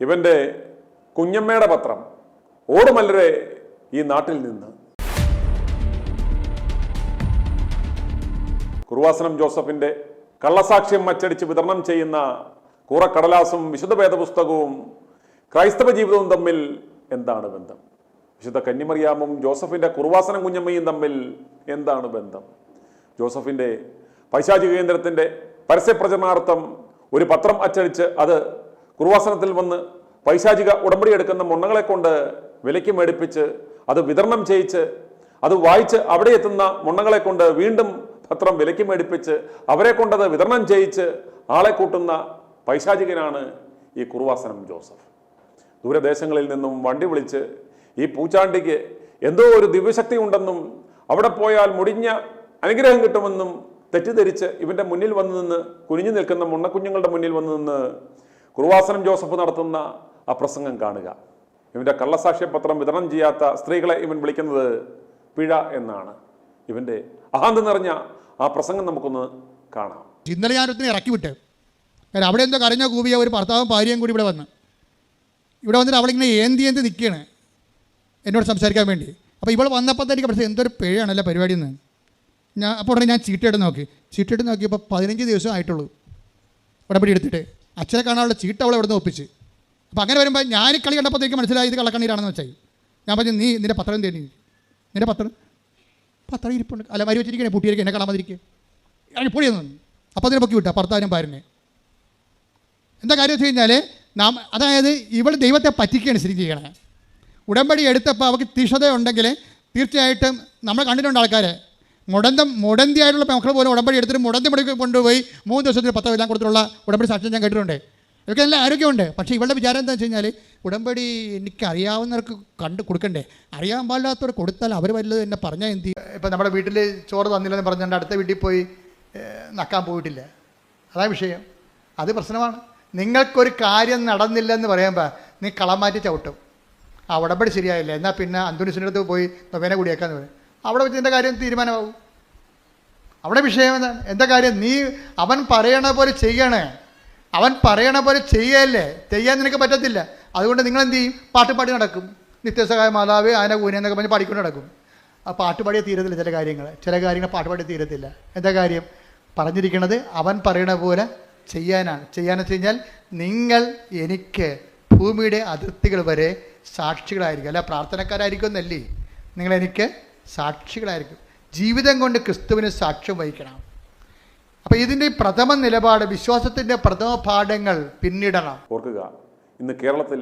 ഇവന്റെ കുഞ്ഞമ്മയുടെ പത്രം ഓടുമല്ലരെ ഈ നാട്ടിൽ നിന്ന്. കുറുവാസനം ജോസഫിന്റെ കള്ളസാക്ഷ്യം അച്ചടിച്ച് വിതരണം ചെയ്യുന്ന കൂറക്കടലാസും വിശുദ്ധ വേദപുസ്തകവും ക്രൈസ്തവ ജീവിതവും തമ്മിൽ എന്താണ് ബന്ധം? വിശുദ്ധ കന്യമറിയാമും ജോസഫിന്റെ കുറുവാസനം കുഞ്ഞമ്മയും തമ്മിൽ എന്താണ് ബന്ധം? ജോസഫിന്റെ പൈശാചിക കേന്ദ്രത്തിന്റെ പരസ്യപ്രചരണാർത്ഥം ഒരു പത്രം അച്ചടിച്ച് അത് കുറുവാസനത്തിൽ വന്ന് പൈശാചിക ഉടമ്പടി എടുക്കുന്ന മുണ്ണകളെ കൊണ്ട് വിലയ്ക്ക് മേടിപ്പിച്ച് അത് വിതരണം ചെയ്യിച്ച് അത് വായിച്ച് അവിടെ എത്തുന്ന മുണ്ണകളെ കൊണ്ട് വീണ്ടും പത്രം വിലയ്ക്ക് മേടിപ്പിച്ച് അവരെ കൊണ്ടത് വിതരണം ചെയ്യിച്ച് ആളെ കൂട്ടുന്ന പൈശാചികനാണ് ഈ കുറുവാസനം ജോസഫ്. ദൂരദേശങ്ങളിൽ നിന്നും വണ്ടി വിളിച്ച് ഈ പൂച്ചാണ്ടിക്ക് എന്തോ ഒരു ദിവ്യശക്തി ഉണ്ടെന്നും അവിടെ പോയാൽ മുടിഞ്ഞ അനുഗ്രഹം കിട്ടുമെന്നും തെറ്റിദ്ധരിച്ച് ഇവന്റെ മുന്നിൽ വന്നു നിന്ന് കുനിഞ്ഞു നിൽക്കുന്ന മുണ്ണക്കുഞ്ഞുങ്ങളുടെ മുന്നിൽ വന്നു നിന്ന് കുറുവാസനം ജോസഫ് നടത്തുന്ന ആ പ്രസംഗം കാണുക. ഇവന്റെ കള്ളസാക്ഷ്യപത്രം വിതരണം ചെയ്യാത്ത സ്ത്രീകളെ ഇവൻ വിളിക്കുന്നത് പിഴ എന്നാണ്. ഇവന്റെ അഹാന്ത നിറഞ്ഞ ആ പ്രസംഗം നമുക്കൊന്ന് കാണാം. ഇന്നലെ ഞാനൊത്തിനെ ഇറക്കി വിട്ട്, കാരണം അവിടെ എന്തോ കരഞ്ഞ കൂവിയ ഒരു ഭർത്താവും ഭാര്യയും കൂടി ഇവിടെ വന്നിട്ട് അവളിങ്ങനെ ഏന്തി നിൽക്കുകയാണ് എന്നോട് സംസാരിക്കാൻ വേണ്ടി. അപ്പോൾ ഇവൾ വന്നപ്പോൾ തന്നെ എനിക്ക് പക്ഷേ എന്തൊരു പിഴയാണല്ലോ പരിപാടി എന്ന് ഞാൻ അപ്പോൾ ഉടനെ ഞാൻ ചീട്ടെടുത്ത് നോക്കിയപ്പോൾ 15 ദിവസം ആയിട്ടുള്ളൂ ഉടമ്പടി എടുത്തിട്ട്. അച്ഛനെ കാണാനുള്ള ചീട്ട് അവളെ ഇവിടെ നിന്ന് ഒപ്പിച്ച്. അപ്പോൾ അങ്ങനെ വരുമ്പോൾ ഞാൻ കളി കണ്ടപ്പോഴത്തേക്ക് മനസ്സിലായി ഇത് കള്ളക്കണ്ണീരാണെന്ന് വെച്ചാൽ. ഞാൻ പറഞ്ഞു നിൻ്റെ പത്രം തേടി, നിൻ്റെ പത്രം ഇരിപ്പുണ്ട്, അല്ല മരി വെച്ചിരിക്കണേ പൂട്ടിയിരിക്കുക, എന്നെ കാണാൻ മതിരിക്കുക, പൊടിയൊന്നും. അപ്പോൾ അതിനെ പൊക്കി വിട്ടാ ഭർത്താവിനും ഭാര്യനെ. എന്താ കാര്യം വെച്ച് കഴിഞ്ഞാൽ അതായത് ഇവൾ ദൈവത്തെ പറ്റിക്കുകയാണ് ശരിക്കും ചെയ്യണേ. ഉടമ്പടി എടുത്തപ്പോൾ അവൾക്ക് തീഷ്ണത ഉണ്ടെങ്കിൽ തീർച്ചയായിട്ടും നമ്മൾ കണ്ടിട്ടുണ്ട് ആൾക്കാരെ മുടന്തിയായിട്ടുള്ള മക്കൾ പോലും ഉടമ്പടി എടുത്തിട്ട് മുടന്തി കൊണ്ടുപോയി 3 ദിവസത്തിന് പത്രം എല്ലാം കൊടുത്തിട്ടുള്ള ഉടമ്പടി സാക്ഷ്യം ഞാൻ കേട്ടിട്ടുണ്ട്. ഇവർക്ക് നല്ല ആരോഗ്യമുണ്ട്. പക്ഷേ ഇവളുടെ വിചാരം എന്താണെന്ന് വെച്ച് കഴിഞ്ഞാൽ ഉടമ്പടി എനിക്ക് അറിയാവുന്നവർക്ക് കൊടുക്കണ്ടേ, അറിയാൻ പാടില്ലാത്തവർ കൊടുത്താൽ അവർ വല്ലതും എന്നെ പറഞ്ഞാൽ എന്ത് ചെയ്യും? ഇപ്പം നമ്മുടെ വീട്ടിൽ ചോറ് തന്നില്ലെന്ന് പറഞ്ഞുകൊണ്ട് അടുത്ത വീട്ടിൽ പോയി നക്കാൻ പോയിട്ടില്ല, അതാ വിഷയം. അത് പ്രശ്നമാണ്. നിങ്ങൾക്കൊരു കാര്യം നടന്നില്ലെന്ന് പറയുമ്പോൾ നീ കളം മാറ്റി ചവിട്ടും. ആ ഉടമ്പടി ശരിയായില്ല, എന്നാൽ പിന്നെ അന്തോണിസിൻ്റെ അടുത്ത് പോയി നൊവേന കൂടിയേക്കാന്ന് പറയും. അവിടെ വെച്ച് എൻ്റെ കാര്യം തീരുമാനമാവും. അവിടെ വിഷയം എന്താണ്? എന്താ കാര്യം? നീ അവൻ പറയണ പോലെ ചെയ്യണേ, അവൻ പറയണ പോലെ ചെയ്യല്ലേ, ചെയ്യാൻ നിനക്ക് പറ്റത്തില്ല. അതുകൊണ്ട് നിങ്ങൾ എന്ത് ചെയ്യും? പാട്ടുപാടി നടക്കും. നിത്യസഹായ മാതാവ് ആന കൂന എന്നൊക്കെ പറഞ്ഞ് പാടിക്കൊണ്ട് നടക്കും. ആ പാട്ടുപാടിയെ തീരത്തില്ല. ചില കാര്യങ്ങൾ പാട്ടുപാടി തീരത്തില്ല. എന്താ കാര്യം? പറഞ്ഞിരിക്കണത് അവൻ പറയണ പോലെ ചെയ്യാനാണ്. ചെയ്യാന്ന് വെച്ച് കഴിഞ്ഞാൽ നിങ്ങൾ എനിക്ക് ഭൂമിയുടെ അതിർത്തികൾ വരെ സാക്ഷികളായിരിക്കും. അല്ല പ്രാർത്ഥനക്കാരായിരിക്കും എന്നല്ലേ, നിങ്ങളെനിക്ക് സാക്ഷികളായിരിക്കും. ജീവിതം കൊണ്ട് ക്രിസ്തുവിന് സാക്ഷ്യം വഹിക്കണം. അപ്പോൾ ഇതിൻ്റെ പ്രഥമ നിലപാട്, വിശ്വാസത്തിൻ്റെ പ്രഥമ പാഠങ്ങൾ പിന്നിടണം. ഓർക്കുക, ഇന്ന് കേരളത്തിൽ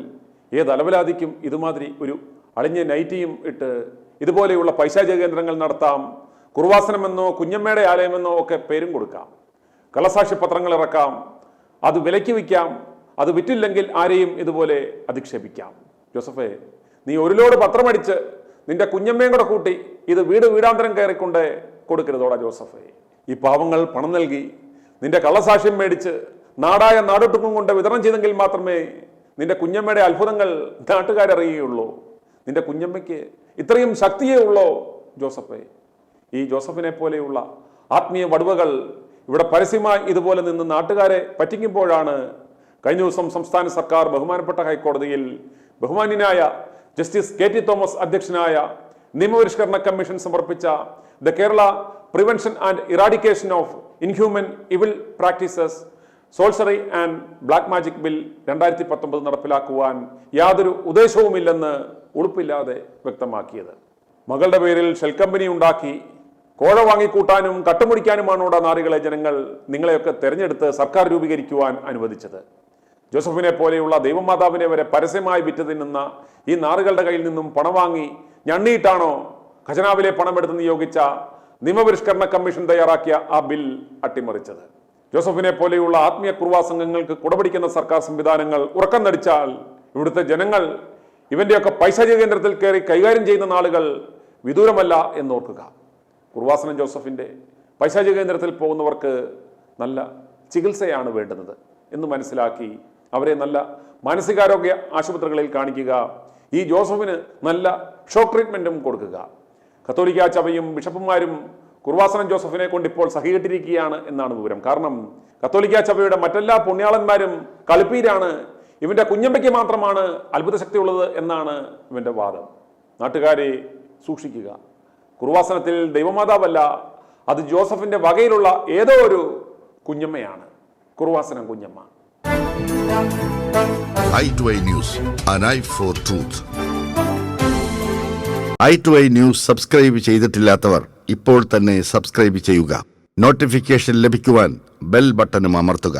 ഏത് അലവലാതിക്കും ഇതുമാതിരി ഒരു അളിഞ്ഞ നൈറ്റിയും ഇട്ട് ഇതുപോലെയുള്ള പൈശാചിക കേന്ദ്രങ്ങൾ നടത്താം. കുറുവാസനമെന്നോ കുഞ്ഞമ്മയുടെ ആലയമെന്നോ ഒക്കെ പേരും കൊടുക്കാം. കള്ളസാക്ഷ്യ പത്രങ്ങൾ ഇറക്കാം, അത് വിലയ്ക്ക് വിൽക്കാം, അത് വിറ്റില്ലെങ്കിൽ ആരെയും ഇതുപോലെ അധിക്ഷേപിക്കാം. ജോസഫേ, നീ ഒരു ലോഡ് പത്രമടിച്ച് നിന്റെ കുഞ്ഞമ്മയും കൂടെ കൂട്ടി ഇത് വീടാന്തരം കയറിക്കൊണ്ട് കൊടുക്കരുതോടാ ജോസഫേ. ഈ പാവങ്ങൾ പണം നൽകി നിന്റെ കള്ളസാക്ഷ്യം മേടിച്ച് നാടായ നാടൊട്ടുക്കും കൊണ്ട് വിതരണം ചെയ്തെങ്കിൽ മാത്രമേ നിന്റെ കുഞ്ഞമ്മയുടെ അത്ഭുതങ്ങൾ നാട്ടുകാരറിയുകയുള്ളൂ. നിന്റെ കുഞ്ഞമ്മയ്ക്ക് ഇത്രയും ശക്തിയേ ഉള്ളോ ജോസഫേ? ഈ ജോസഫിനെ പോലെയുള്ള ആത്മീയ വടുവകൾ ഇവിടെ പരസ്യമായി ഇതുപോലെ നിന്ന് നാട്ടുകാരെ പറ്റിക്കുമ്പോഴാണ് കഴിഞ്ഞ ദിവസം സംസ്ഥാന സർക്കാർ ബഹുമാനപ്പെട്ട ഹൈക്കോടതിയിൽ ബഹുമാന്യനായ ജസ്റ്റിസ് KT തോമസ് അധ്യക്ഷനായ നിയമപരിഷ്കരണ കമ്മീഷൻ സമർപ്പിച്ച the Kerala prevention and eradication of inhuman evil practices sorcery and black magic bill 2019 നടപ്പിലാക്കുവാൻ യാതൊരു ഉദ്ദേശവുമില്ലെന്ന് ഉളുപ്പില്ലാതെ വ്യക്തമാക്കിയത്. മകളുടെ പേരിൽ ഷെൽ കമ്പനി ഉണ്ടാക്കി കോഴ വാങ്ങിക്കൂട്ടാനും കട്ടുമുടിക്കാനുമാണോടാ നാറികളെ ജനങ്ങൾ നിങ്ങളെയൊക്കെ തെരഞ്ഞെടുത്ത് സർക്കാർ രൂപീകരിക്കുവാൻ അനുവദിച്ചത്? ജോസഫിനെ പോലെയുള്ള ദൈവമാതാവിനെ വരെ പരസ്യമായി വിറ്റ് തിന്നുന്ന ഈ നാറുകളുടെ കയ്യിൽ നിന്നും പണം വാങ്ങി ഞണ്ണിയിട്ടാണോ ഖജനാവിലെ പണമെടുത്ത് നിയോഗിച്ച നിയമപരിഷ്കരണ കമ്മീഷൻ തയ്യാറാക്കിയ ആ ബിൽ അട്ടിമറിച്ചത്? ജോസഫിനെ പോലെയുള്ള ആത്മീയ കുറുവാ സംഘങ്ങൾക്ക് കുടപിടിക്കുന്ന സർക്കാർ സംവിധാനങ്ങൾ ഉറക്കം നടിച്ചാൽ ഇവിടുത്തെ ജനങ്ങൾ ഇവന്റെയൊക്കെ പൈശാചിക കേന്ദ്രത്തിൽ കയറി കൈകാര്യം ചെയ്യുന്ന നാളുകൾ വിദൂരമല്ല എന്നോർക്കുക. കുറുവാസനം ജോസഫിന്റെ പൈശാചിക കേന്ദ്രത്തിൽ പോകുന്നവർക്ക് നല്ല ചികിത്സയാണ് വേണ്ടുന്നത് എന്ന് മനസ്സിലാക്കി അവരെ നല്ല മാനസികാരോഗ്യ ആശുപത്രികളിൽ കാണിക്കുക. ഈ ജോസഫിന് നല്ല ഷോക്ക് ട്രീറ്റ്മെന്റും കൊടുക്കുക. കത്തോലിക്ക സഭയും ബിഷപ്പുമാരും കുറുവാസനം ജോസഫിനെ കൊണ്ട് ഇപ്പോൾ സഹികെട്ടിരിക്കുകയാണ് എന്നാണ് വിവരം. കാരണം കത്തോലിക്ക സഭയുടെ മറ്റെല്ലാ പുണ്യാളന്മാരും കളിപ്പീരാണ് ഇവന്റെ കുഞ്ഞമ്മയ്ക്ക് മാത്രമാണ് അത്ഭുത ശക്തിയുള്ളത് എന്നാണ് ഇവന്റെ വാദം. നാട്ടുകാരെ സൂക്ഷിക്കുക. കുർവാസനത്തിൽ ദൈവമാതാവല്ല, അത് ജോസഫിന്റെ വകയിലുള്ള ഏതോ ഒരു കുഞ്ഞമ്മയാണ്. കുർവാസനം കുഞ്ഞമ്മ. i2i News, an eye for truth. i2i News subscribe ചെയ്തിട്ടില്ലാത്തവർ ഇപ്പോൾ തന്നെ സബ്സ്ക്രൈബ് ചെയ്യുക. നോട്ടിഫിക്കേഷൻ ലഭിക്കുവാൻ ബെൽ ബട്ടണും അമർത്തുക.